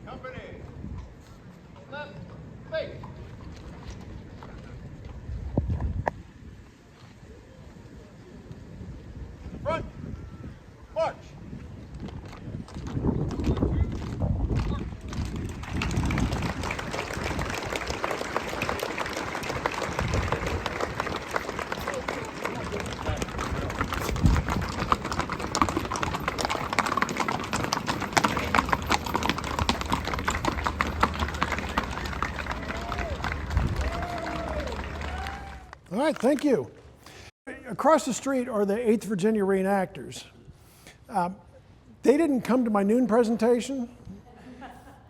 Company. Left, face. Front, march. All right, thank you. Across the street are the 8th Virginia reenactors. They didn't come to my noon presentation,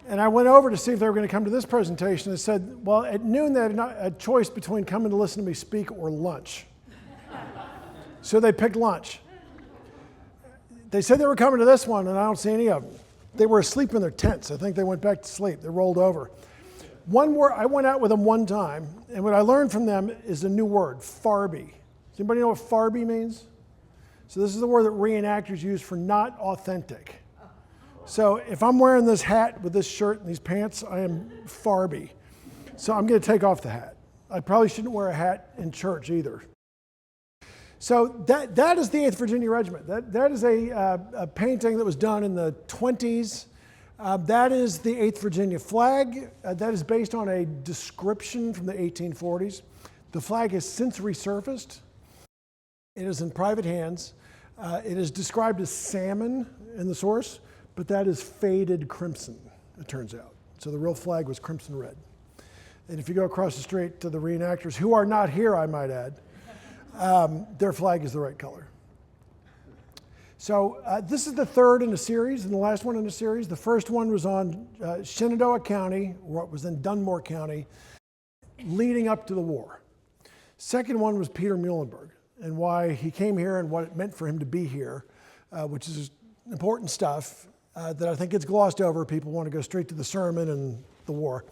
and I went over to see if they were going to come to this presentation. They said, well, at noon they had a choice between coming to listen to me speak or lunch. So they picked lunch. They said they were coming to this one, and I don't see any of them. They were asleep in their tents. I think they went back to sleep. They rolled over. One word, I went out with them one time, and what I learned from them is a new word, farby. Does anybody know what farby means? So this is the word that reenactors use for not authentic. So if I'm wearing this hat with this shirt and these pants, I am farby. So I'm going to take off the hat. I probably shouldn't wear a hat in church either. So that is the 8th Virginia Regiment. That is a painting that was done in the 20s. That is the 8th Virginia flag. That is based on a description from the 1840s. The flag has since resurfaced. It is in private hands. It is described as salmon in the source, but that is faded crimson, it turns out. So the real flag was crimson red. And if you go across the street to the reenactors, who are not here, I might add, their flag is the right color. So this is the third in a series, and the last one in a series. The first one was on Shenandoah County, what was then Dunmore County, leading up to the war. Second one was Peter Muhlenberg, and why he came here and what it meant for him to be here, which is important stuff that I think gets glossed over. People want to go straight to the sermon and the war.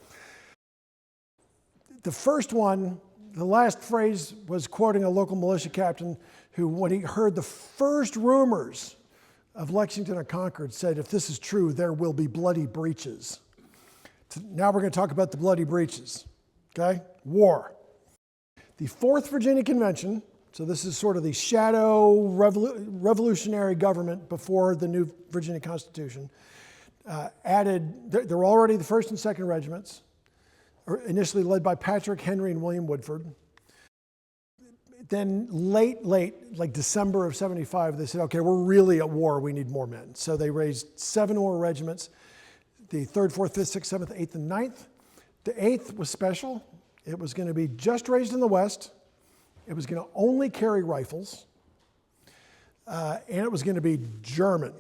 The first one, the last phrase was quoting a local militia captain who, when he heard the first rumors of Lexington and Concord, said, if this is true, there will be bloody breaches. Now we're going to talk about the bloody breaches, okay? War. The 4th Virginia Convention, so this is sort of the shadow revolutionary government before the new Virginia Constitution, added, there were already the 1st and 2nd regiments, initially led by Patrick Henry and William Woodford. Then late, like December of 75, they said, okay, we're really at war, we need more men. So they raised 7 more regiments, the 3rd, 4th, 5th, 6th, 7th, 8th, and 9th. The 8th was special. It was going to be just raised in the West. It was going to only carry rifles. And it was going to be German.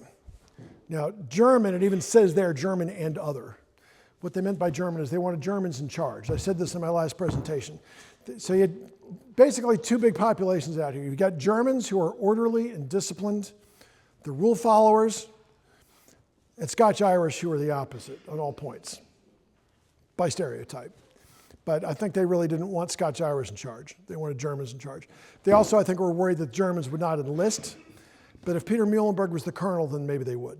Now, German, it even says there, German and other. What they meant by German is they wanted Germans in charge. I said this in my last presentation. So you had basically 2 big populations out here. You've got Germans who are orderly and disciplined, the rule followers, and Scotch-Irish who are the opposite on all points, by stereotype. But I think they really didn't want Scotch-Irish in charge. They wanted Germans in charge. They also, I think, were worried that Germans would not enlist. But if Peter Muhlenberg was the colonel, then maybe they would.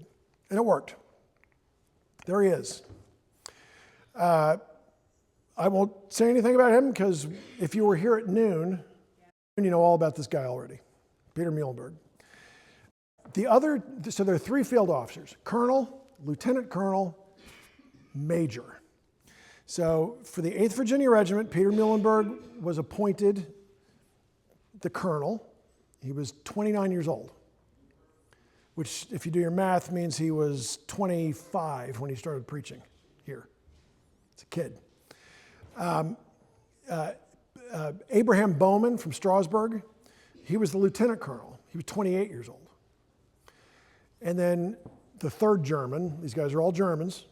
And it worked. There he is. I won't say anything about him because if you were here at noon, you know all about this guy already, Peter Muhlenberg. So there are 3 field officers, colonel, lieutenant colonel, major. So for the 8th Virginia Regiment, Peter Muhlenberg was appointed the colonel. He was 29 years old, which if you do your math means he was 25 when he started preaching here. It's a kid. Abraham Bowman from Strasburg, he was the lieutenant colonel. He was 28 years old. And then the 3rd German, these guys are all Germans,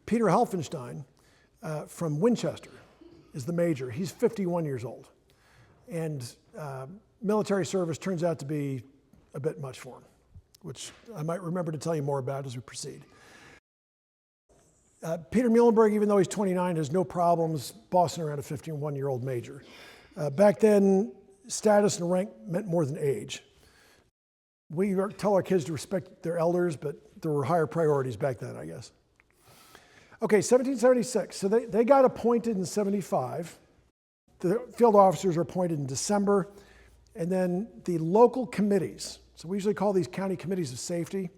Peter Helfenstein from Winchester is the major. He's 51 years old. And military service turns out to be a bit much for him, which I might remember to tell you more about as we proceed. Peter Muhlenberg, even though he's 29, has no problems bossing around a 51-year-old major. Back then, status and rank meant more than age. We tell our kids to respect their elders, but there were higher priorities back then, I guess. Okay, 1776. So they got appointed in 75. The field officers are appointed in December. And then the local committees, so we usually call these county committees of safety.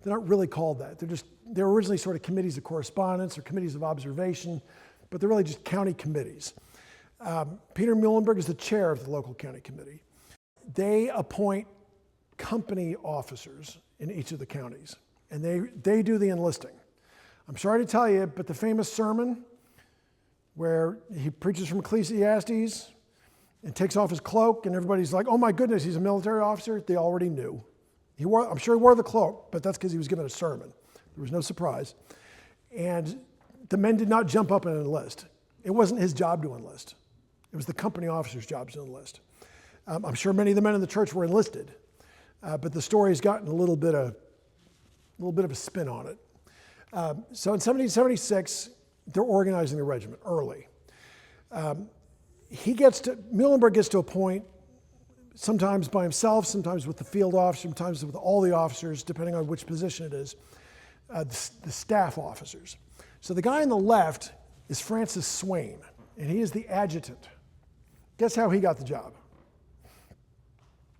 They're not really called that. They're originally sort of committees of correspondence or committees of observation, but they're really just county committees. Peter Muhlenberg is the chair of the local county committee. They appoint company officers in each of the counties, and they do the enlisting. I'm sorry to tell you, but the famous sermon where he preaches from Ecclesiastes and takes off his cloak, and everybody's like, oh my goodness, he's a military officer, they already knew. I'm sure he wore the cloak, but that's because he was given a sermon. There was no surprise. And the men did not jump up and enlist. It wasn't his job to enlist. It was the company officer's job to enlist. I'm sure many of the men in the church were enlisted, but the story's gotten a little bit of a spin on it. So in 1776, they're organizing the regiment early. Muhlenberg gets to appoint, sometimes by himself, sometimes with the field officer, sometimes with all the officers, depending on which position it is, the staff officers. So the guy on the left is Francis Swain, and he is the adjutant. Guess how he got the job?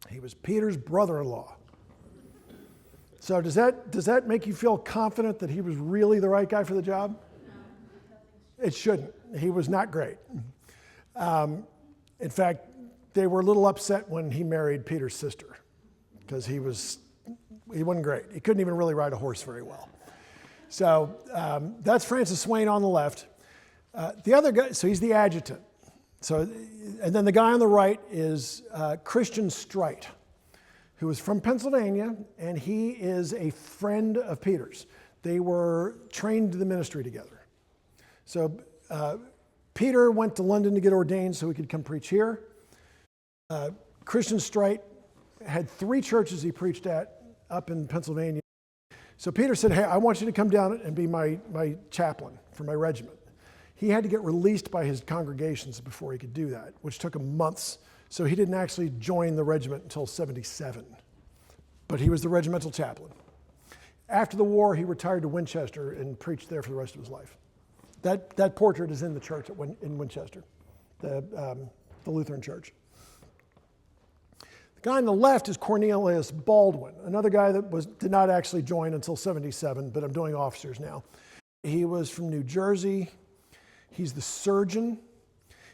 He was Peter's brother-in-law. So does that make you feel confident that he was really the right guy for the job? No. It shouldn't. He was not great. In fact, they were a little upset when he married Peter's sister because he wasn't great. He couldn't even really ride a horse very well. So that's Francis Swain on the left. The other guy, so he's the adjutant. And then the guy on the right is Christian Strite, who is from Pennsylvania, and he is a friend of Peter's. They were trained to the ministry together. So Peter went to London to get ordained so he could come preach here. Christian Strite had 3 churches he preached at up in Pennsylvania. So Peter said, hey, I want you to come down and be my chaplain for my regiment. He had to get released by his congregations before he could do that, which took him months. So he didn't actually join the regiment until 77. But he was the regimental chaplain. After the war, he retired to Winchester and preached there for the rest of his life. That portrait is in the church in Winchester, the Lutheran church. The guy on the left is Cornelius Baldwin, another guy that did not actually join until 77, but I'm doing officers now. He was from New Jersey. He's the surgeon.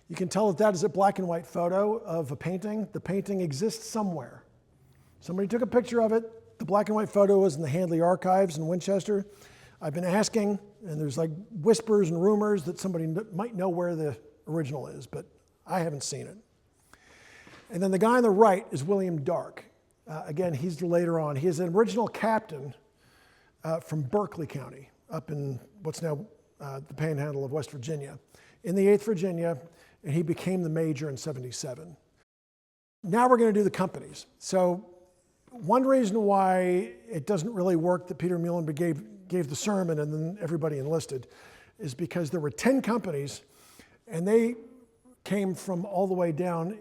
You can tell that is a black and white photo of a painting. The painting exists somewhere. Somebody took a picture of it. The black and white photo is in the Handley Archives in Winchester. I've been asking, and there's like whispers and rumors that somebody might know where the original is, but I haven't seen it. And then the guy on the right is William Dark. Again, he's later on. He is an original captain from Berkeley County, up in what's now the Panhandle of West Virginia, in the 8th Virginia, and he became the major in 77. Now we're going to do the companies. So one reason why it doesn't really work that Peter Muhlenberg gave the sermon and then everybody enlisted is because there were 10 companies, and they came from all the way down,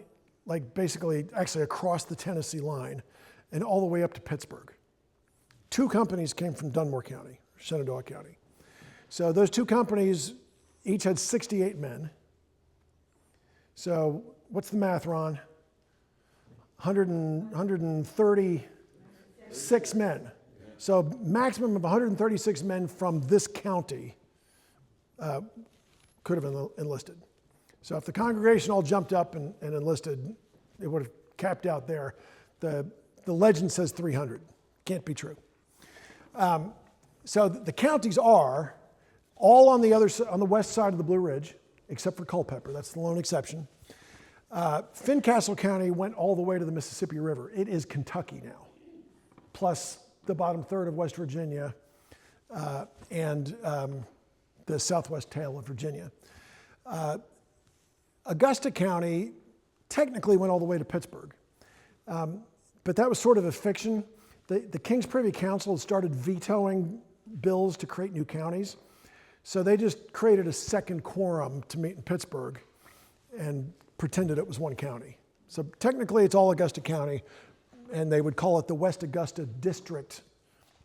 like basically actually across the Tennessee line and all the way up to Pittsburgh. 2 companies came from Dunmore County, Shenandoah County. So those 2 companies each had 68 men. So what's the math, Ron? 136 men. So maximum of 136 men from this county could have enlisted. So if the congregation all jumped up and enlisted, it would have capped out there. The legend says 300. Can't be true. So the counties are all on the west side of the Blue Ridge, except for Culpeper. That's the lone exception. Fincastle County went all the way to the Mississippi River. It is Kentucky now, plus the bottom third of West Virginia and the southwest tail of Virginia. Augusta County technically went all the way to Pittsburgh, but that was sort of a fiction. The King's Privy Council had started vetoing bills to create new counties, so they just created a second quorum to meet in Pittsburgh and pretended it was one county. So technically it's all Augusta County, and they would call it the West Augusta District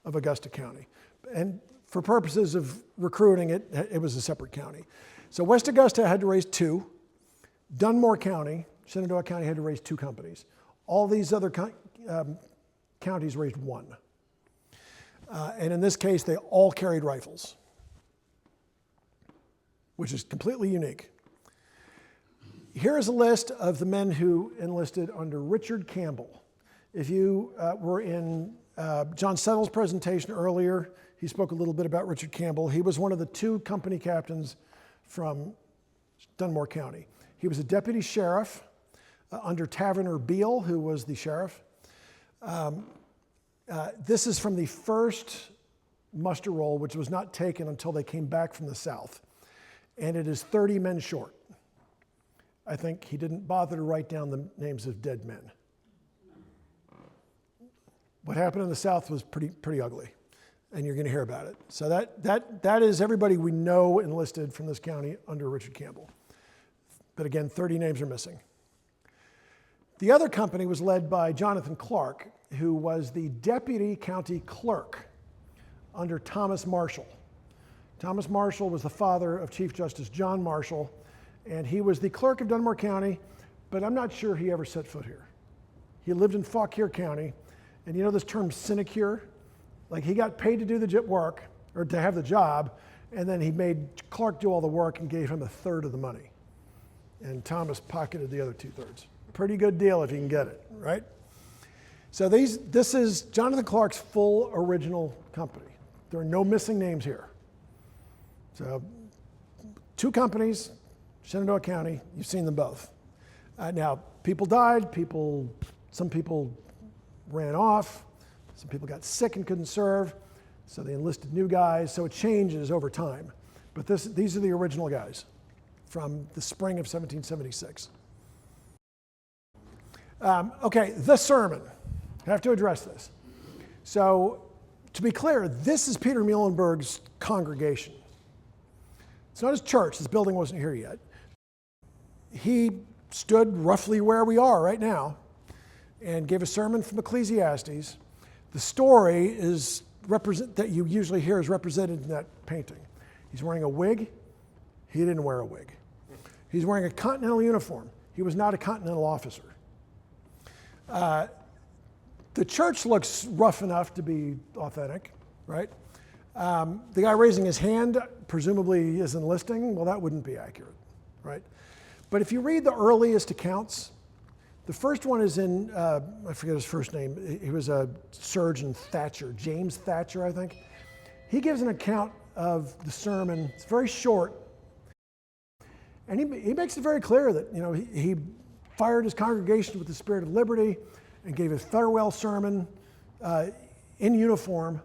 of Augusta County. And for purposes of recruiting, it was a separate county. So West Augusta had to raise 2. Dunmore County, Shenandoah County had to raise 2 companies. All these other counties raised 1. And in this case, they all carried rifles, which is completely unique. Here is a list of the men who enlisted under Richard Campbell. If you were in John Settle's presentation earlier, he spoke a little bit about Richard Campbell. He was one of the 2 company captains from Dunmore County. He was a deputy sheriff under Taverner Beale, who was the sheriff. This is from the first muster roll, which was not taken until they came back from the South. And it is 30 men short. I think he didn't bother to write down the names of dead men. What happened in the South was pretty ugly, and you're going to hear about it. So that is everybody we know enlisted from this county under Richard Campbell. But again, 30 names are missing. The other company was led by Jonathan Clark, who was the deputy county clerk under Thomas Marshall. Thomas Marshall was the father of Chief Justice John Marshall, and he was the clerk of Dunmore County, but I'm not sure he ever set foot here. He lived in Fauquier County, and you know this term sinecure? Like he got paid to do the work, or to have the job, and then he made Clark do all the work and gave him 1/3 of the money. And Thomas pocketed the other 2/3. Pretty good deal if you can get it, right? So this is Jonathan Clark's full original company. There are no missing names here. So 2 companies, Shenandoah County, you've seen them both. Now, people died, some people ran off, some people got sick and couldn't serve, so they enlisted new guys, so it changes over time. But these are the original guys from the spring of 1776. Okay, the sermon. I have to address this. So, to be clear, this is Peter Muhlenberg's congregation. It's not his church, his building wasn't here yet. He stood roughly where we are right now and gave a sermon from Ecclesiastes. The story is that you usually hear is represented in that painting. He's wearing a wig. He didn't wear a wig. He's wearing a continental uniform. He was not a continental officer. The church looks rough enough to be authentic, right? The guy raising his hand presumably is enlisting. Well, that wouldn't be accurate, right? But if you read the earliest accounts, the first one is in, I forget his first name. He was a surgeon, Thatcher, James Thatcher, I think. He gives an account of the sermon. It's very short. And he makes it very clear that, you know, he fired his congregation with the spirit of liberty and gave a farewell sermon in uniform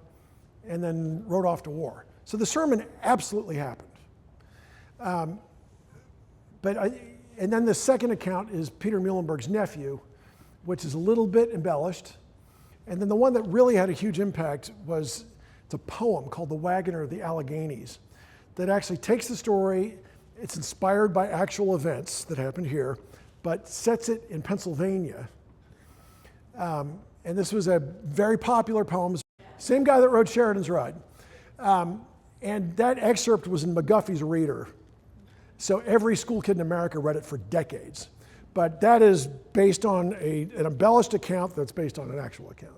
and then rode off to war. So the sermon absolutely happened. And then the second account is Peter Muhlenberg's nephew, which is a little bit embellished. And then the one that really had a huge impact it's a poem called The Wagoner of the Alleghenies that actually takes the story, it's inspired by actual events that happened here, but sets it in Pennsylvania. And this was a very popular poem. Same guy that wrote Sheridan's Ride. And that excerpt was in McGuffey's Reader. So every school kid in America read it for decades. But that is based on an embellished account that's based on an actual account,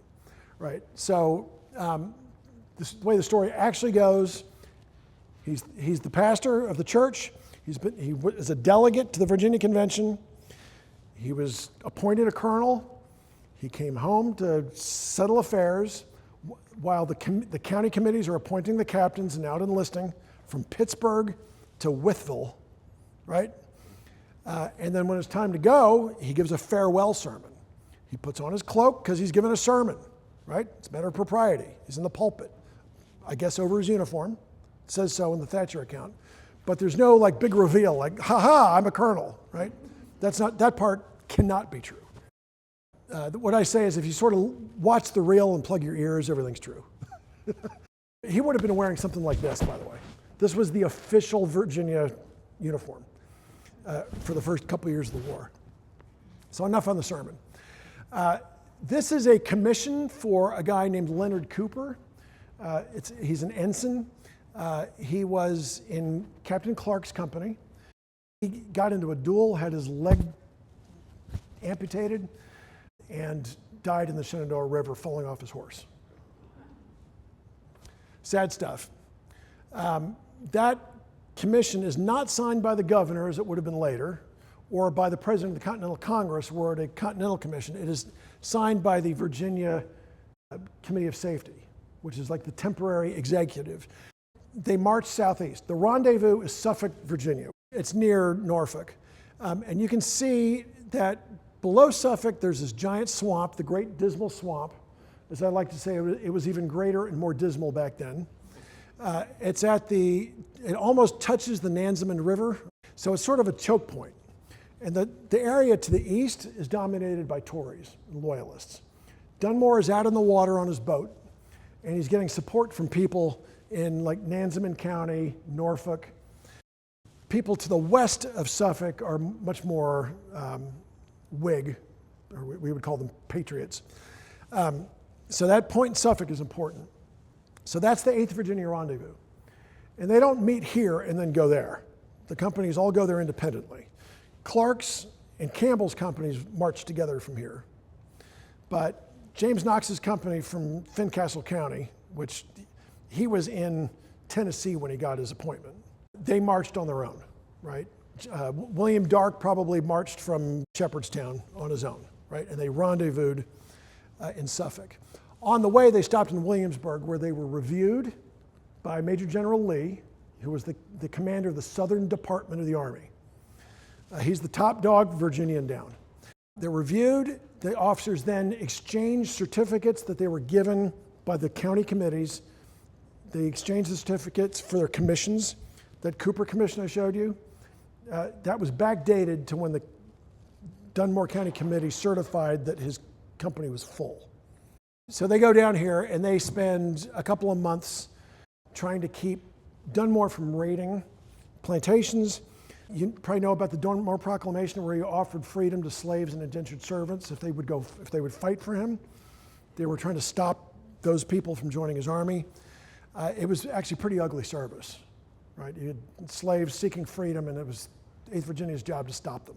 right? So the way the story actually goes, he's the pastor of the church. He was a delegate to the Virginia Convention. He was appointed a colonel. He came home to settle affairs while the county committees are appointing the captains and out enlisting from Pittsburgh to Wytheville, right? And then when it's time to go, he gives a farewell sermon. He puts on his cloak because he's given a sermon, right? It's a matter of propriety. He's in the pulpit, I guess over his uniform. It says so in the Thatcher account. But there's no like big reveal, like, ha-ha, I'm a colonel, right? That part cannot be true. What I say is if you sort of watch the reel and plug your ears, everything's true. He would have been wearing something like this, by the way. This was the official Virginia uniform for the first couple years of the war. So enough on the sermon. This is a commission for a guy named Leonard Cooper. He's an ensign. He was in Captain Clark's company. He got into a duel, had his leg amputated, and died in the Shenandoah River falling off his horse. Sad stuff. That commission is not signed by the governor, as it would have been later, or by the president of the Continental Congress, were it a Continental Commission. It is signed by the Virginia Committee of Safety, which is like the temporary executive. They march southeast. The rendezvous is Suffolk, Virginia. It's near Norfolk. And you can see that below Suffolk, there's this giant swamp, the Great Dismal Swamp. As I like to say, it was even greater and more dismal back then. It almost touches the Nansemond River, so it's sort of a choke point. And the area to the east is dominated by Tories and Loyalists. Dunmore is out in the water on his boat, and he's getting support from people in like Nansemond County, Norfolk. People to the west of Suffolk are much more Whig, or we would call them patriots. So that point in Suffolk is important. So that's the 8th Virginia Rendezvous. And they don't meet here and then go there. The companies all go there independently. Clark's and Campbell's companies march together from here. But James Knox's company from Fincastle County, which he was in Tennessee when he got his appointment, they marched on their own, right? William Darke probably marched from Shepherdstown on his own, right? And they rendezvoused in Suffolk. On the way, they stopped in Williamsburg, where they were reviewed by Major General Lee, who was the commander of the Southern Department of the Army. He's the top dog, Virginian down. They're reviewed. The officers then exchanged certificates that they were given by the county committees. They exchanged the certificates for their commissions. That Cooper Commission I showed you, that was backdated to when the Dunmore County Committee certified that his company was full. So they go down here and they spend a couple of months trying to keep Dunmore from raiding plantations. You probably know about the Dunmore Proclamation, where he offered freedom to slaves and indentured servants if they would fight for him. They were trying to stop those people from joining his army. It was actually pretty ugly service, right? You had slaves seeking freedom, and it was 8th Virginia's job to stop them.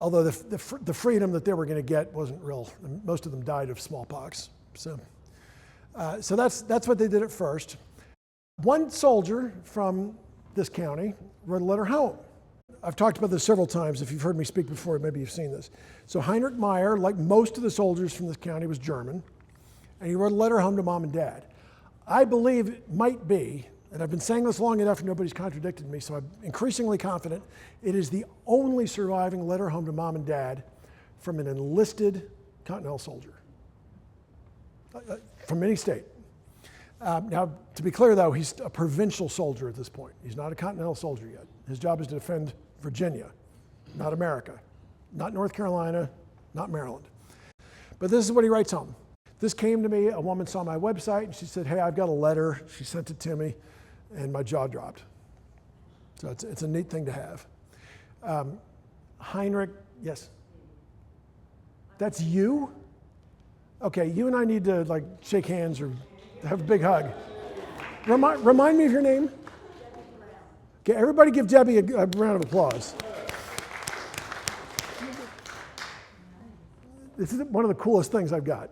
Although the freedom that they were going to get wasn't real. Most of them died of smallpox. So that's what they did at first. One soldier from this county wrote a letter home. I've talked about this several times. If you've heard me speak before, maybe you've seen this. So Heinrich Meyer, like most of the soldiers from this county, was German, and he wrote a letter home to mom and dad. I believe it might be, and I've been saying this long enough and nobody's contradicted me, so I'm increasingly confident, it is the only surviving letter home to mom and dad from an enlisted Continental soldier, from any state. Now, to be clear though, he's a provincial soldier at this point. He's not a Continental soldier yet. His job is to defend Virginia, not America, not North Carolina, not Maryland. But this is what he writes home. This came to me, a woman saw my website and she said, hey, I've got a letter. She sent it to me and my jaw dropped. So it's a neat thing to have. Heinrich, yes? That's you? Okay, you and I need to like shake hands or have a big hug. Remind me of your name? Okay, everybody give Debbie a round of applause. This is one of the coolest things I've got.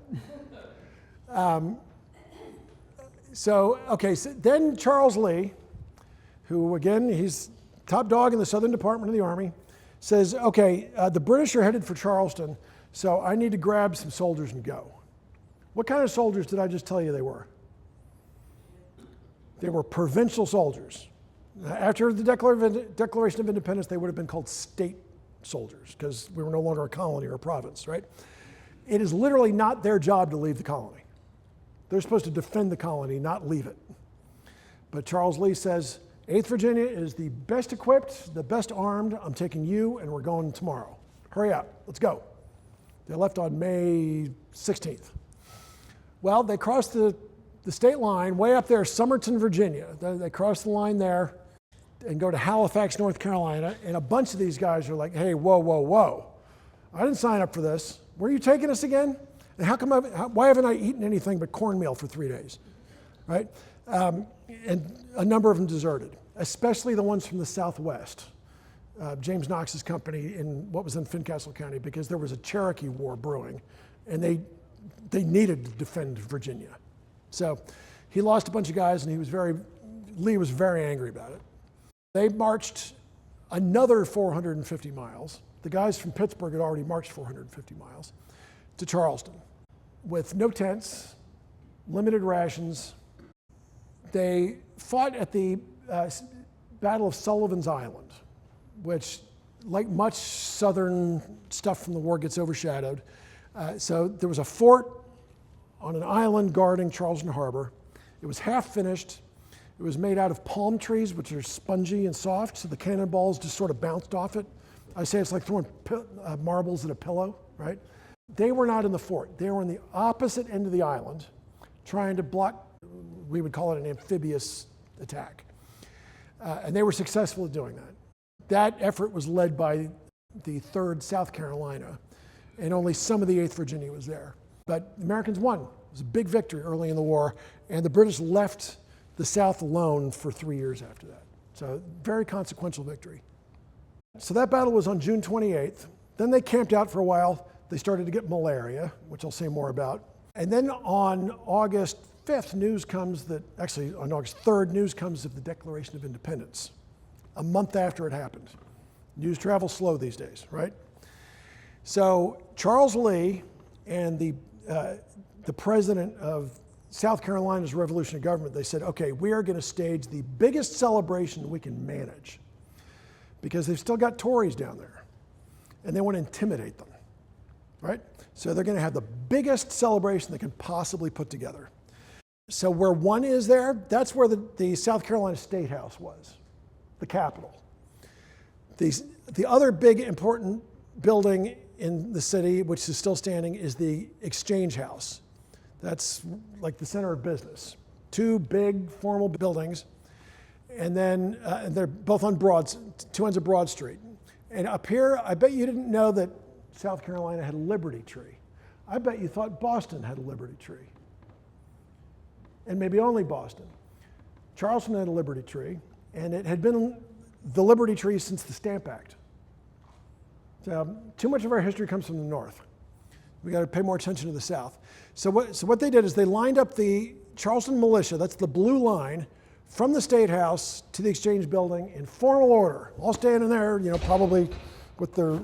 So then Charles Lee, who again, he's top dog in the Southern Department of the Army, says, okay, the British are headed for Charleston, so I need to grab some soldiers and go. What kind of soldiers did I just tell you they were? They were provincial soldiers. After the Declaration of Independence, they would have been called state soldiers because we were no longer a colony or a province, right? It is literally not their job to leave the colony. They're supposed to defend the colony, not leave it. But Charles Lee says, 8th Virginia is the best equipped, the best armed. I'm taking you and we're going tomorrow. Hurry up, let's go. They left on May 16th. Well, they crossed the state line way up there, Somerton, Virginia. They cross the line there and go to Halifax, North Carolina. And a bunch of these guys are like, hey, whoa, whoa, whoa. I didn't sign up for this. Where are you taking us again? And why haven't I eaten anything but cornmeal for 3 days, right? And a number of them deserted, especially the ones from the Southwest. James Knox's company in what was then Fincastle County, because there was a Cherokee War brewing, and they needed to defend Virginia. So he lost a bunch of guys, and Lee was very angry about it. They marched another 450 miles. The guys from Pittsburgh had already marched 450 miles to Charleston with no tents, limited rations. They fought at the Battle of Sullivan's Island, which, like much southern stuff from the war, gets overshadowed. So there was a fort on an island guarding Charleston Harbor. It was half finished. It was made out of palm trees, which are spongy and soft, so the cannonballs just sort of bounced off it. I say it's like throwing marbles at a pillow, right? They were not in the fort. They were on the opposite end of the island, trying to block, we would call it an amphibious attack. And they were successful at doing that. That effort was led by the 3rd South Carolina, and only some of the 8th Virginia was there. But the Americans won. It was a big victory early in the war, and the British left the South alone for 3 years after that. So very consequential victory. So that battle was on June 28th. Then they camped out for a while. They started to get malaria, which I'll say more about. And then on August 5th, on August 3rd, news comes of the Declaration of Independence, a month after it happened. News travels slow these days, right? So Charles Lee and the president of South Carolina's revolutionary government, they said, okay, we are going to stage the biggest celebration we can manage, because they've still got Tories down there, and they want to intimidate them, right? So they're going to have the biggest celebration they can possibly put together. So where one is there, that's where the South Carolina State House was, the Capitol. The other big important building in the city, which is still standing, is the Exchange House. That's like the center of business. 2 big formal buildings, and then they're both on two ends of Broad Street. And up here, I bet you didn't know that South Carolina had a Liberty Tree. I bet you thought Boston had a Liberty Tree. And maybe only Boston. Charleston had a Liberty Tree, and it had been the Liberty Tree since the Stamp Act. So too much of our history comes from the North. We got to pay more attention to the South. So what they did is they lined up the Charleston militia, that's the blue line, from the State House to the Exchange Building in formal order, all standing there, probably with their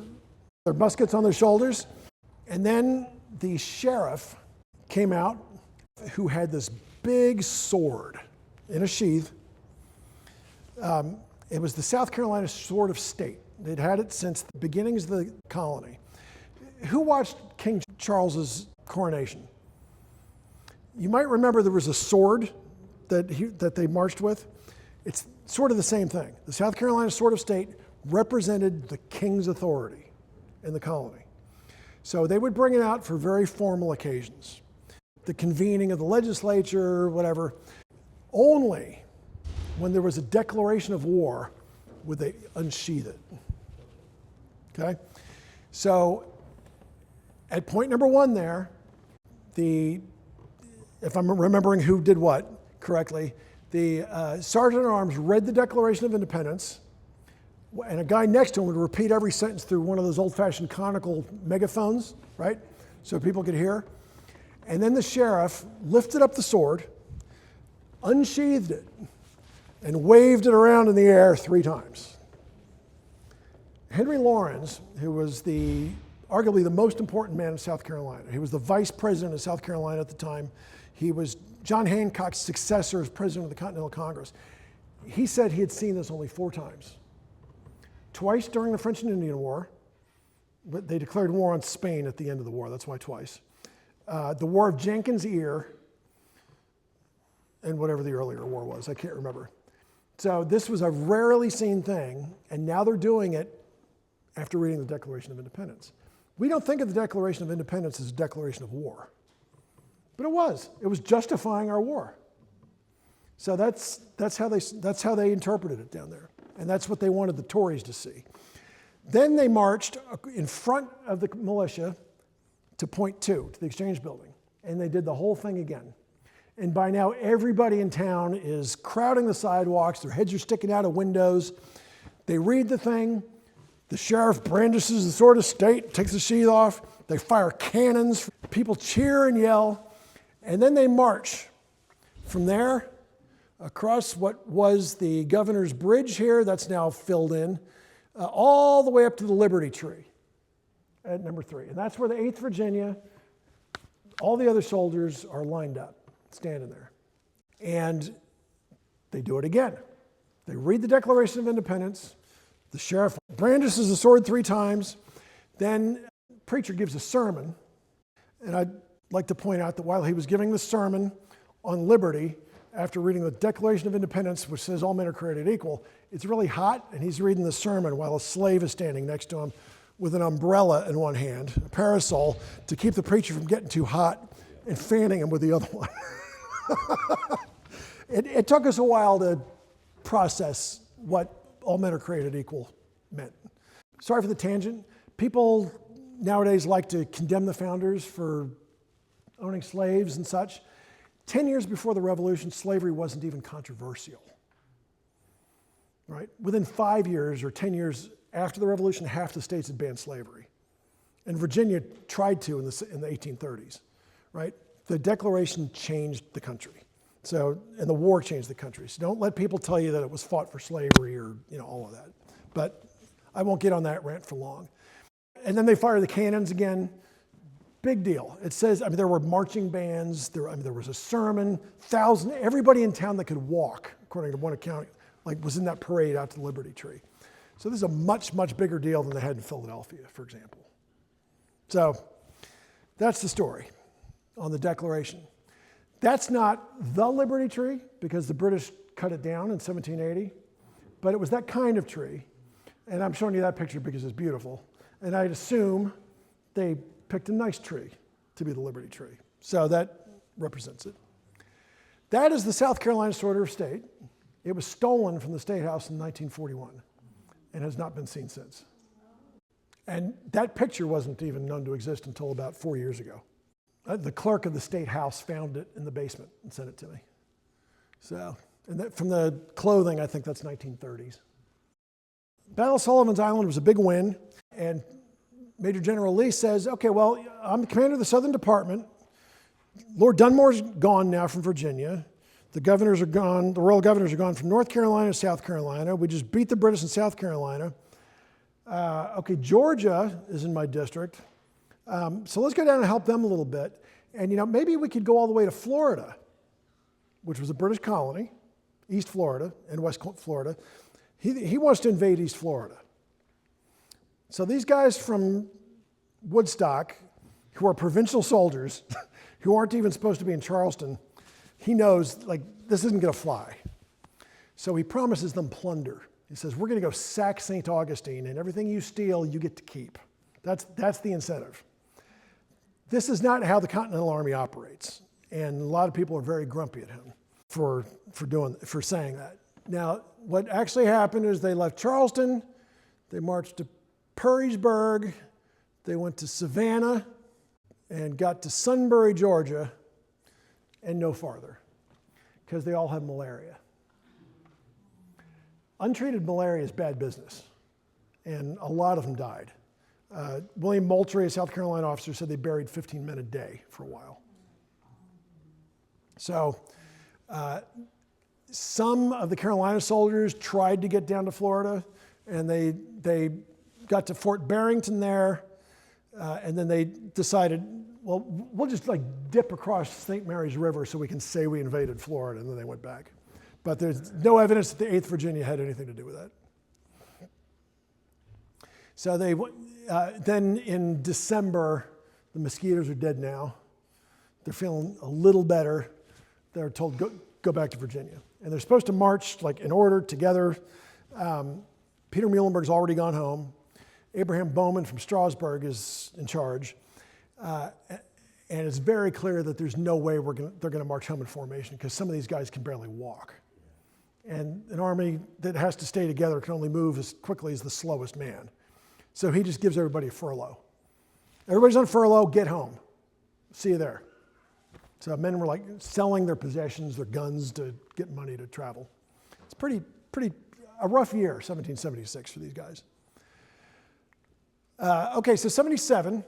muskets on their shoulders. And then the sheriff came out, who had this big sword in a sheath. It was the South Carolina Sword of State. They'd had it since the beginnings of the colony. Who watched King Charles's coronation? You might remember there was a sword that they marched with. It's sort of the same thing. The South Carolina Sword of State represented the king's authority in the colony. So they would bring it out for very formal occasions. The convening of the legislature, whatever. Only when there was a declaration of war would they unsheath it. Okay? So at point number 1 there, if I'm remembering who did what correctly, the Sergeant at Arms read the Declaration of Independence, and a guy next to him would repeat every sentence through one of those old-fashioned conical megaphones, right? So people could hear. And then the sheriff lifted up the sword, unsheathed it, and waved it around in the air 3 times. Henry Laurens, who was arguably the most important man in South Carolina, he was the vice president of South Carolina at the time. He was John Hancock's successor as president of the Continental Congress. He said he had seen this only 4 times. Twice during the French and Indian War, but they declared war on Spain at the end of the war, that's why twice. The War of Jenkins' Ear, and whatever the earlier war was, I can't remember. So this was a rarely seen thing, and now they're doing it after reading the Declaration of Independence. We don't think of the Declaration of Independence as a declaration of war, but it was. It was justifying our war. So that's how they interpreted it down there, and that's what they wanted the Tories to see. Then they marched in front of the militia to point 2, to the Exchange Building, and they did the whole thing again. And by now, everybody in town is crowding the sidewalks. Their heads are sticking out of windows. They read the thing. The sheriff brandishes the sword of state, takes the sheath off. They fire cannons. People cheer and yell. And then they march from there across what was the Governor's Bridge here, that's now filled in, all the way up to the Liberty Tree at number 3. And that's where the 8th Virginia, all the other soldiers are lined up, standing there. And they do it again. They read the Declaration of Independence. The sheriff brandishes the sword 3 times. Then the preacher gives a sermon. And I'd like to point out that while he was giving the sermon on liberty, after reading the Declaration of Independence, which says all men are created equal, it's really hot, and he's reading the sermon while a slave is standing next to him with an umbrella in one hand, a parasol, to keep the preacher from getting too hot and fanning him with the other one. It took us a while to process what all men are created equal meant. Sorry for the tangent. People nowadays like to condemn the founders for owning slaves and such. 10 years before the Revolution, slavery wasn't even controversial. Right? Within 5 years or 10 years after the Revolution, half the states had banned slavery. And Virginia tried to in the 1830s. Right? The Declaration changed the country. And the war changed the country. So don't let people tell you that it was fought for slavery or all of that. But I won't get on that rant for long. And then they fire the cannons again. Big deal. It says, there were marching bands, there was a sermon, everybody in town that could walk, according to one account, was in that parade out to the Liberty Tree. So this is a much, much bigger deal than they had in Philadelphia, for example. So that's the story on the Declaration. That's not the Liberty Tree, because the British cut it down in 1780, but it was that kind of tree. And I'm showing you that picture because it's beautiful. And I'd assume they picked a nice tree to be the Liberty Tree. So that represents it. That is the South Carolina Order of State. It was stolen from the State House in 1941 and has not been seen since. And that picture wasn't even known to exist until about 4 years ago. The clerk of the State House found it in the basement and sent it to me. So, from the clothing, I think that's 1930s. Battle of Sullivan's Island was a big win, and Major General Lee says, okay, well, I'm the commander of the Southern Department. Lord Dunmore's gone now from Virginia. The governors are gone, the royal governors are gone from North Carolina to South Carolina. We just beat the British in South Carolina. Okay, Georgia is in my district. So let's go down and help them a little bit. And maybe we could go all the way to Florida, which was a British colony, East Florida and West Florida. He wants to invade East Florida. So these guys from Woodstock, who are provincial soldiers, who aren't even supposed to be in Charleston, he knows, this isn't going to fly. So he promises them plunder. He says, we're going to go sack St. Augustine, and everything you steal, you get to keep. That's the incentive. This is not how the Continental Army operates, and a lot of people are very grumpy at him for saying that. Now, what actually happened is they left Charleston, they marched to Perrysburg, they went to Savannah, and got to Sunbury, Georgia, and no farther, because they all had malaria. Untreated malaria is bad business, and a lot of them died. William Moultrie, a South Carolina officer, said they buried 15 men a day for a while. So some of the Carolina soldiers tried to get down to Florida, and they got to Fort Barrington there, and then they decided, well, we'll just dip across St. Mary's River so we can say we invaded Florida, and then they went back. But there's no evidence that the 8th Virginia had anything to do with that. So then in December, the mosquitoes are dead now. They're feeling a little better. They're told, go back to Virginia. And they're supposed to march in order together. Peter Muhlenberg's already gone home. Abraham Bowman from Strasburg is in charge. And it's very clear that there's no way they're going to march home in formation, because some of these guys can barely walk. And an army that has to stay together can only move as quickly as the slowest man. So he just gives everybody a furlough. Everybody's on furlough, get home. See you there. So men were like selling their possessions, their guns to get money to travel. It's a rough year, 1776 for these guys. Okay, so 77,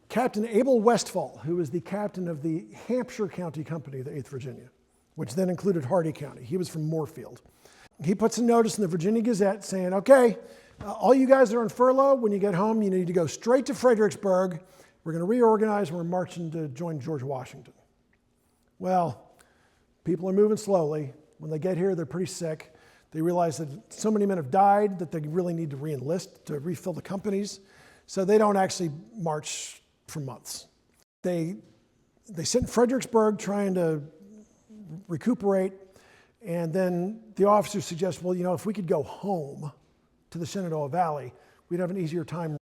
Captain Abel Westfall, who was the captain of the Hampshire County Company, the 8th Virginia, which then included Hardy County. He was from Moorfield. He puts a notice in the Virginia Gazette saying, okay, all you guys that are on furlough, when you get home, you need to go straight to Fredericksburg. We're going to reorganize and we're marching to join George Washington. Well, people are moving slowly. When they get here, they're pretty sick. They realize that so many men have died that they really need to re-enlist to refill the companies. So they don't actually march for months. They sit in Fredericksburg trying to recuperate, and then the officers suggest, well, if we could go home to the Shenandoah Valley, we'd have an easier time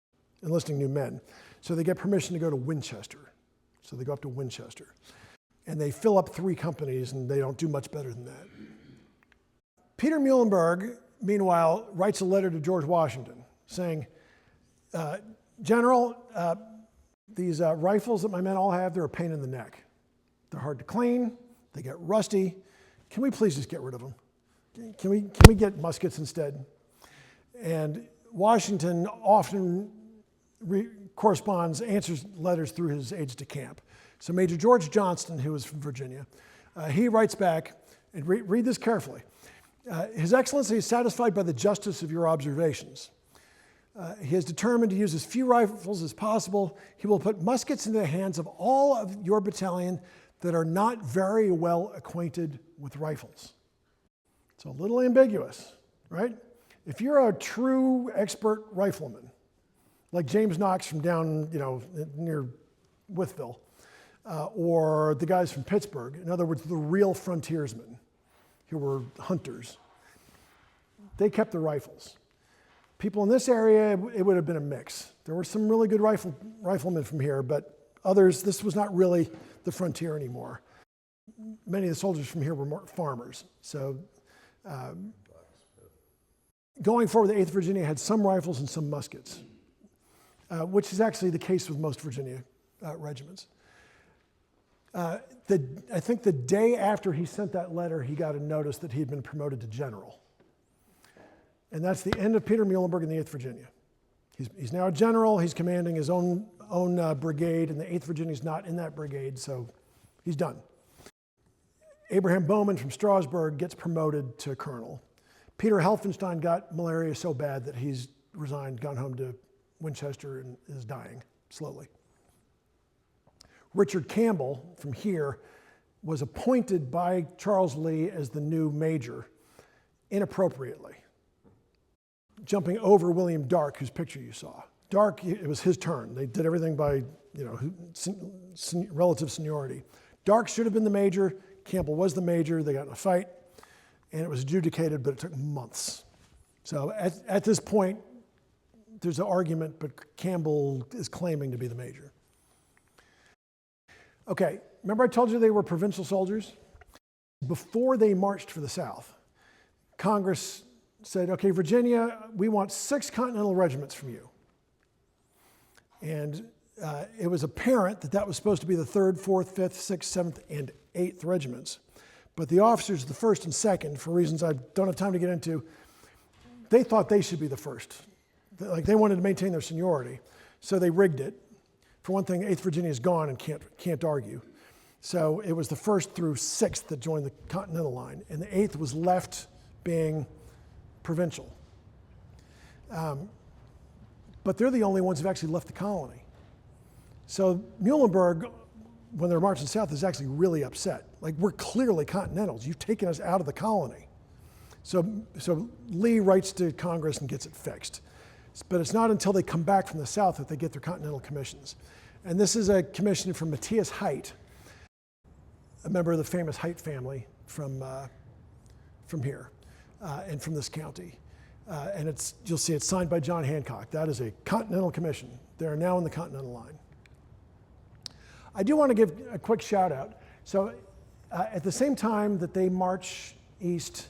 enlisting new men. So they get permission to go to Winchester. So they go up to Winchester. And they fill up 3 companies, and they don't do much better than that. Peter Muhlenberg, meanwhile, writes a letter to George Washington saying, General, these rifles that my men all have, they're a pain in the neck. They're hard to clean, they get rusty. Can we please just get rid of them? Can we get muskets instead? And Washington often corresponds, answers letters through his aides de camp. So Major George Johnston, who was from Virginia, he writes back, and read this carefully. His Excellency is satisfied by the justice of your observations. He is determined to use as few rifles as possible. He will put muskets into the hands of all of your battalion that are not very well acquainted with rifles. It's a little ambiguous, right? If you're a true expert rifleman, like James Knox from down, near Wytheville, or the guys from Pittsburgh, in other words, the real frontiersmen who were hunters, they kept the rifles. People in this area, it would have been a mix. There were some really good riflemen from here, but others, this was not really the frontier anymore. Many of the soldiers from here were more farmers. So going forward, the 8th Virginia had some rifles and some muskets, which is actually the case with most Virginia regiments. I think the day after he sent that letter, he got a notice that he had been promoted to general. And that's the end of Peter Muhlenberg in the 8th Virginia. He's now a general. He's commanding his own brigade, and the 8th Virginia is not in that brigade, so he's done. Abraham Bowman from Strasburg gets promoted to colonel. Peter Helfenstein got malaria so bad that he's resigned, gone home to Winchester, and is dying slowly. Richard Campbell from here was appointed by Charles Lee as the new major inappropriately, jumping over William Darke, whose picture you saw. Darke, it was his turn. They did everything by relative seniority. Darke should have been the major. Campbell was the major. They got in a fight, and it was adjudicated, but it took months. So at this point, there's an argument, but Campbell is claiming to be the major. Okay, remember I told you they were provincial soldiers? Before they marched for the South, Congress said, okay, Virginia, we want 6 Continental regiments from you. And it was apparent that that was supposed to be the 3rd, 4th, 5th, 6th, 7th, and 8th regiments. But the officers of the 1st and 2nd, for reasons I don't have time to get into, they thought they should be the 1st. Like they wanted to maintain their seniority. So they rigged it. For one thing, 8th Virginia is gone and can't argue. So it was the 1st through 6th that joined the Continental line, and the 8th was left being provincial. But they're the only ones who've actually left the colony. So Muhlenberg, when they're marching south, is actually really upset. Like, we're clearly Continentals. You've taken us out of the colony. So Lee writes to Congress and gets it fixed. But it's not until they come back from the South that they get their Continental commissions. And this is a commission from Matthias Height, a member of the famous Height family from here and from this county. And you'll see it's signed by John Hancock. That is a Continental commission. They're now in the Continental line. I do want to give a quick shout out. So at the same time that they march east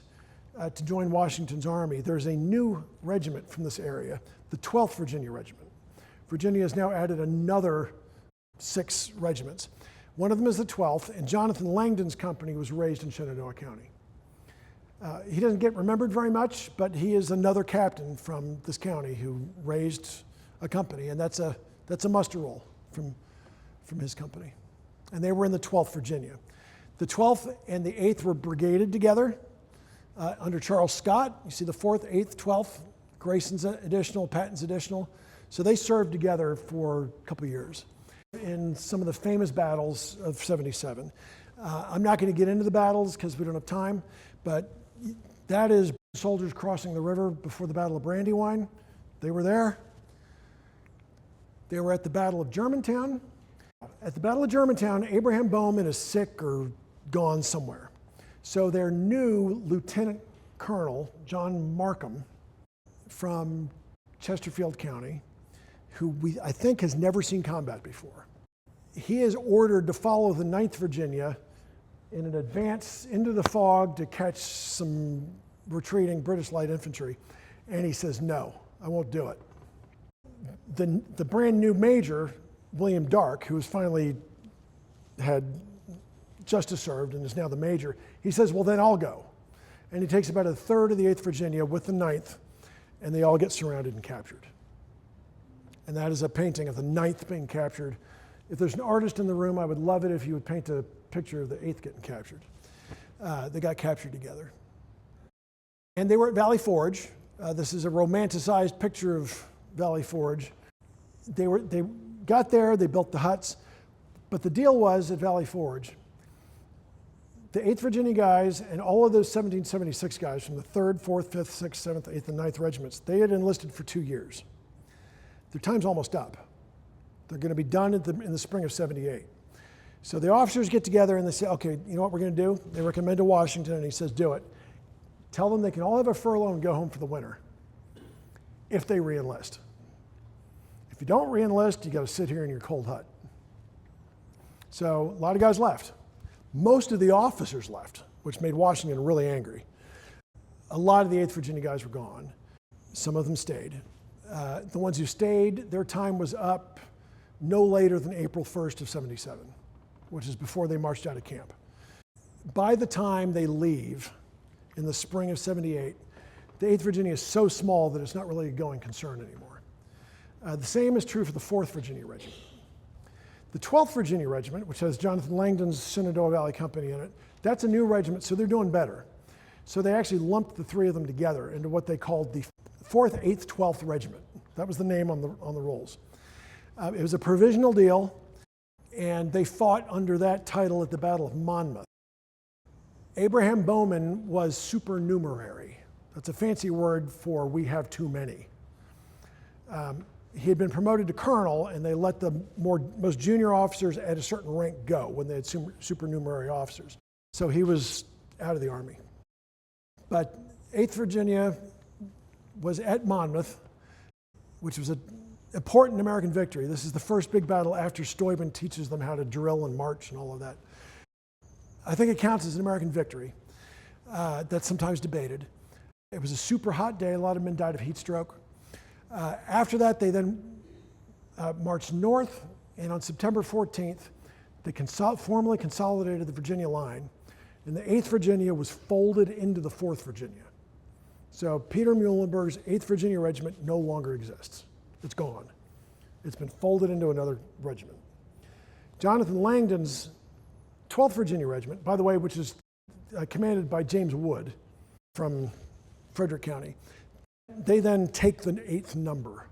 to join Washington's army, there's a new regiment from this area, the 12th Virginia Regiment. Virginia has now added another 6 regiments. One of them is the 12th, and Jonathan Langdon's company was raised in Shenandoah County. He doesn't get remembered very much, but he is another captain from this county who raised a company, and that's a muster roll from his company. And they were in the 12th Virginia. The 12th and the 8th were brigaded together under Charles Scott. You see the 4th, 8th, 12th, Grayson's additional, Patton's additional. So they served together for a couple of years in some of the famous battles of '77. I'm not going to get into the battles because we don't have time, but that is soldiers crossing the river before the Battle of Brandywine. They were there. They were at the Battle of Germantown. At the Battle of Germantown, Abraham Bowman is sick or gone somewhere. So their new Lieutenant Colonel, John Markham, from Chesterfield County, who I think has never seen combat before. He is ordered to follow the 9th Virginia in an advance into the fog to catch some retreating British light infantry. And he says, no, I won't do it. The brand new major, William Darke, who has finally had justice served and is now the major, he says, well, then I'll go. And he takes about a third of the 8th Virginia with the 9th, and they all get surrounded and captured. And that is a painting of the 9th being captured. If there's an artist in the room, I would love it if you would paint a picture of the 8th getting captured. They got captured together. And they were at Valley Forge. This is a romanticized picture of Valley Forge. They got there, they built the huts, but the deal was at Valley Forge, the 8th Virginia guys and all of those 1776 guys from the 3rd, 4th, 5th, 6th, 7th, 8th, and 9th regiments, they had enlisted for 2 years. Their time's almost up. They're going to be done in the spring of '78. So the officers get together and they say, okay, you know what we're going to do? They recommend to Washington, and he says, do it. Tell them they can all have a furlough and go home for the winter if they re-enlist. If you don't re-enlist, you got to sit here in your cold hut. So a lot of guys left. Most of the officers left, which made Washington really angry. A lot of the 8th Virginia guys were gone. Some of them stayed. The ones who stayed, their time was up no later than April 1st of '77, which is before they marched out of camp. By the time they leave in the spring of '78, the 8th Virginia is so small that it's not really a going concern anymore. The same is true for the 4th Virginia Regiment. The 12th Virginia Regiment, which has Jonathan Langdon's Shenandoah Valley Company in it, that's a new regiment, so they're doing better. So they actually lumped the three of them together into what they called the 4th, 8th, 12th Regiment. That was the name on the rolls. It was a provisional deal, and they fought under that title at the Battle of Monmouth. Abraham Bowman was supernumerary. That's a fancy word for we have too many. He had been promoted to colonel, and they let the most junior officers at a certain rank go when they had supernumerary officers. So he was out of the Army. But 8th Virginia was at Monmouth, which was an important American victory. This is the first big battle after Steuben teaches them how to drill and march and all of that. I think it counts as an American victory. That's sometimes debated. It was a super hot day. A lot of men died of heat stroke. After that, they then marched north, and on September 14th, they formally consolidated the Virginia line, and the 8th Virginia was folded into the 4th Virginia. So Peter Muhlenberg's 8th Virginia Regiment no longer exists. It's gone. It's been folded into another regiment. Jonathan Langdon's 12th Virginia Regiment, by the way, which is commanded by James Wood from Frederick County, they then take the 8th number,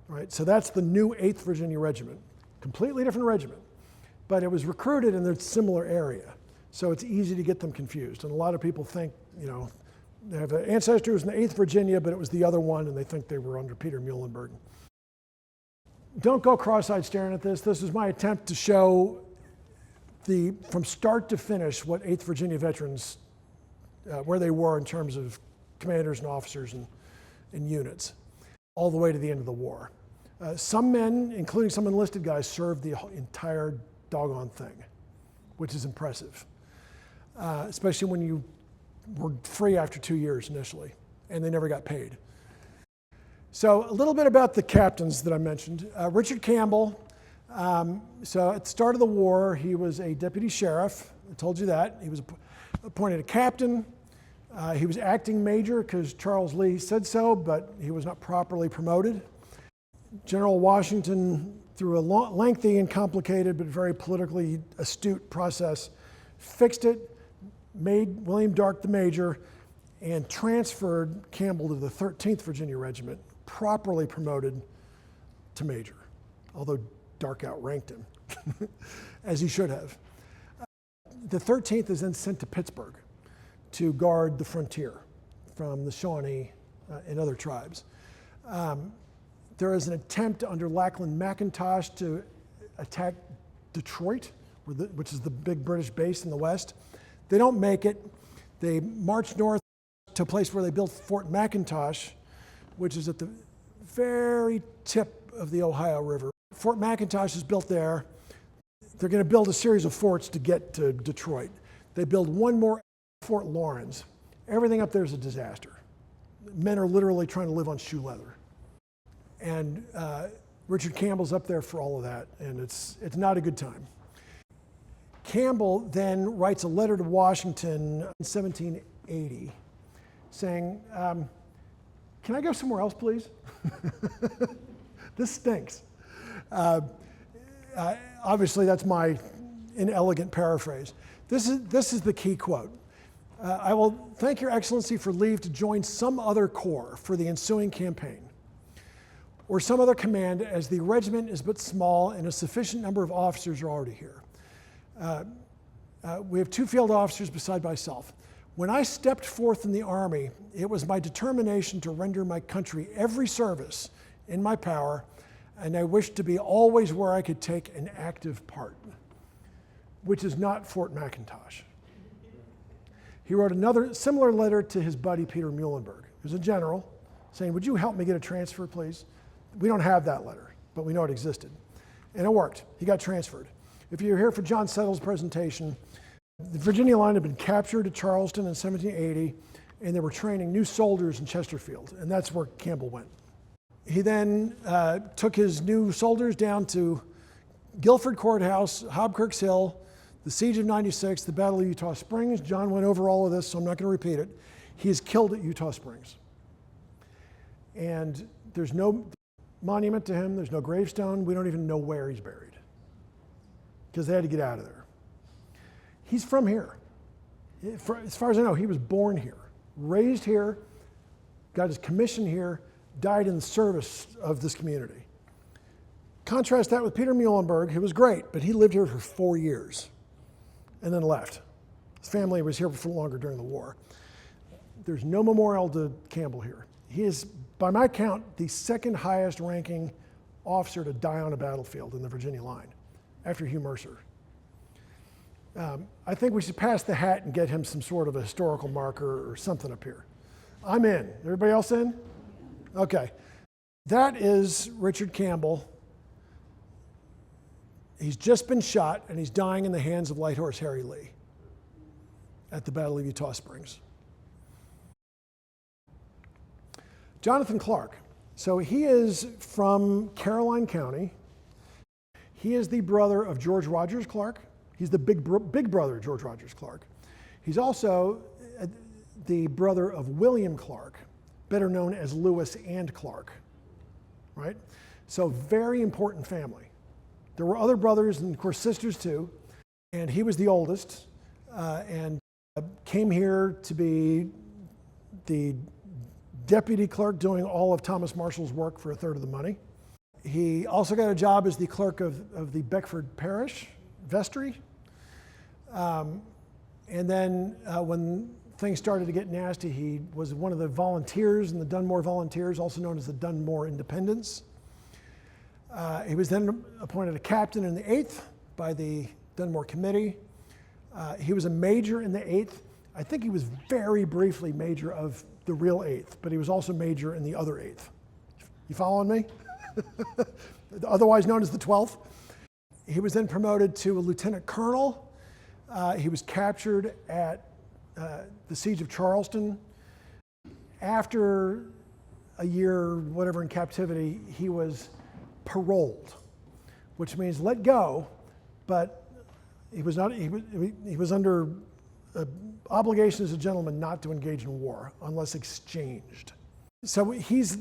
right? So that's the new 8th Virginia Regiment, completely different regiment, but it was recruited in a similar area. So it's easy to get them confused. And a lot of people think, they have an ancestor who's in the 8th Virginia, but it was the other one, and they think they were under Peter Muhlenberg. Don't go cross-eyed staring at this. This is my attempt to show from start to finish what 8th Virginia veterans, where they were in terms of commanders and officers and units, all the way to the end of the war. Some men, including some enlisted guys, served the entire doggone thing, which is impressive, especially when you were free after 2 years initially, and they never got paid. So a little bit about the captains that I mentioned. Richard Campbell So at the start of the war, he was a deputy sheriff. I told you that. He was appointed a captain. He was acting major because Charles Lee said so, but he was not properly promoted. General Washington, through a lengthy and complicated but very politically astute process, fixed it, made William Darke the major, and transferred Campbell to the 13th Virginia Regiment, properly promoted to major, although Darke outranked him, as he should have. The 13th is then sent to Pittsburgh to guard the frontier from the Shawnee and other tribes. There is an attempt under Lackland McIntosh to attack Detroit, which is the big British base in the west. They don't make it. They march north to a place where they built Fort McIntosh, which is at the very tip of the Ohio River. Fort McIntosh is built there. They're going to build a series of forts to get to Detroit. They build one more, Fort Lawrence. Everything up there is a disaster. Men are literally trying to live on shoe leather. And Richard Campbell's up there for all of that, and it's not a good time. Campbell then writes a letter to Washington in 1780 saying, can I go somewhere else, please? This stinks. Obviously, that's my inelegant paraphrase. This is the key quote. I will thank Your Excellency for leave to join some other corps for the ensuing campaign, or some other command, as the regiment is but small and a sufficient number of officers are already here. We have 2 field officers beside myself. When I stepped forth in the Army, it was my determination to render my country every service in my power, and I wished to be always where I could take an active part, which is not Fort McIntosh. He wrote another similar letter to his buddy Peter Muhlenberg, who's a general, saying, would you help me get a transfer, please? We don't have that letter, but we know it existed. And it worked. He got transferred. If you're here for John Settle's presentation, the Virginia line had been captured at Charleston in 1780, and they were training new soldiers in Chesterfield, and that's where Campbell went. He then took his new soldiers down to Guilford Courthouse, Hobkirk's Hill, the Siege of 96, the Battle of Eutaw Springs. John went over all of this, so I'm not going to repeat it. He is killed at Eutaw Springs. And there's no monument to him, there's no gravestone, we don't even know where he's buried, because they had to get out of there. He's from here. As far as I know, he was born here, raised here, got his commission here, died in the service of this community. Contrast that with Peter Muhlenberg, who was great, but he lived here for 4 years and then left. His family was here for longer during the war. There's no memorial to Campbell here. He is, by my count, the 2nd highest ranking officer to die on a battlefield in the Virginia line, after Hugh Mercer. I think we should pass the hat and get him some sort of a historical marker or something up here. I'm in. Everybody else in? Okay. That is Richard Campbell. He's just been shot, and he's dying in the hands of Light Horse Harry Lee at the Battle of Eutaw Springs. Jonathan Clark. So he is from Caroline County. He is the brother of George Rogers Clark. He's the big brother of George Rogers Clark. He's also the brother of William Clark, better known as Lewis and Clark, right? So very important family. There were other brothers and of course sisters too, and he was the oldest and came here to be the deputy clerk doing all of Thomas Marshall's work for 1/3 of the money. He also got a job as the clerk of the Beckford Parish vestry. And then when things started to get nasty, he was one of the volunteers in the Dunmore Volunteers, also known as the Dunmore Independents. He was then appointed a captain in the 8th by the Dunmore Committee. He was a major in the 8th. I think he was very briefly major of the real 8th, but he was also major in the other 8th. You following me? Otherwise known as the 12th. He was then promoted to a lieutenant colonel. He was captured at the Siege of Charleston. After a year, whatever, in captivity, he was paroled, which means let go, but he was under obligation as a gentleman not to engage in war unless exchanged. So he's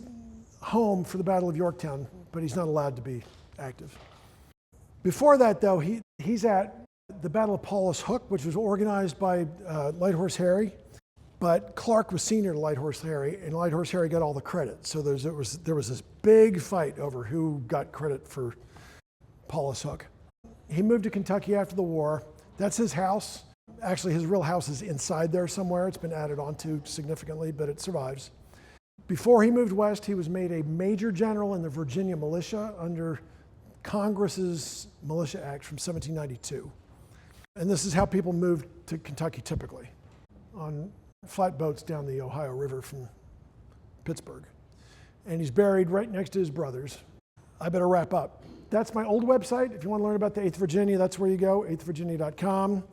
home for the Battle of Yorktown, but he's not allowed to be active. Before that, though, he's at the Battle of Paulus Hook, which was organized by Light Horse Harry, but Clark was senior to Light Horse Harry, and Light Horse Harry got all the credit. So there was this big fight over who got credit for Paulus Hook. He moved to Kentucky after the war. That's his house. Actually, his real house is inside there somewhere. It's been added onto significantly, but it survives. Before he moved west, he was made a major general in the Virginia militia under Congress's Militia Act from 1792. And this is how people moved to Kentucky typically, on flatboats down the Ohio River from Pittsburgh. And he's buried right next to his brothers. I better wrap up. That's my old website. If you want to learn about the 8th Virginia, that's where you go, 8thvirginia.com.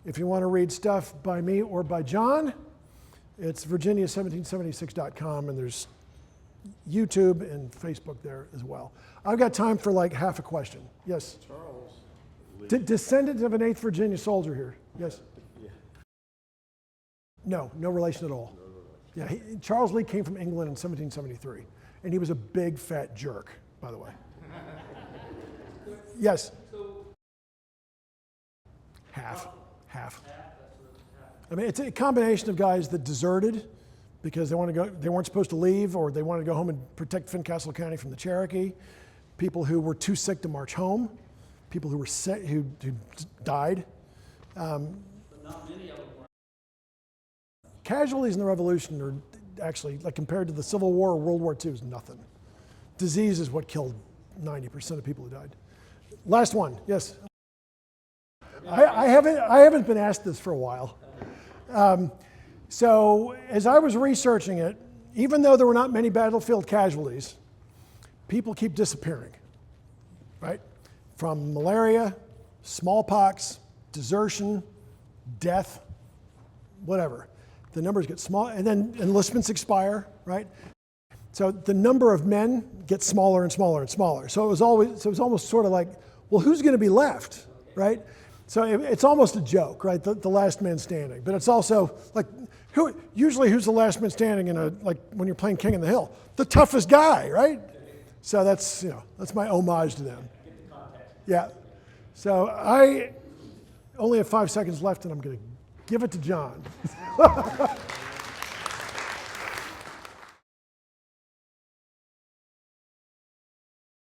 If you want to read stuff by me or by John, it's virginia1776.com, and there's YouTube and Facebook there as well. I've got time for like half a question. Yes? Charles Descendant of an 8th Virginia soldier here. Yes? Yeah. No relation at all. Yeah, Charles Lee came from England in 1773, and he was a big fat jerk, by the way. Yes? Half. I mean, it's a combination of guys that deserted because they weren't supposed to leave, or they wanted to go home and protect Fincastle County from the Cherokee. People who were too sick to march home. People who were sick, who died. But not many of them were. Casualties in the Revolution are actually, like compared to the Civil War or World War II, is nothing. Disease is what killed 90% of people who died. Last one, yes. I haven't been asked this for a while. So as I was researching it, even though there were not many battlefield casualties, people keep disappearing, right? From malaria, smallpox, desertion, death, whatever. The numbers get small, and then enlistments expire, right? So the number of men gets smaller and smaller and smaller. So it was almost sort of like, well, who's going to be left, right? So it's almost a joke, right? The last man standing. But it's also like, who's the last man standing in like when you're playing King in the Hill? The toughest guy, right? So that's my homage to them. Yeah. So I only have 5 seconds left, and I'm going to give it to John.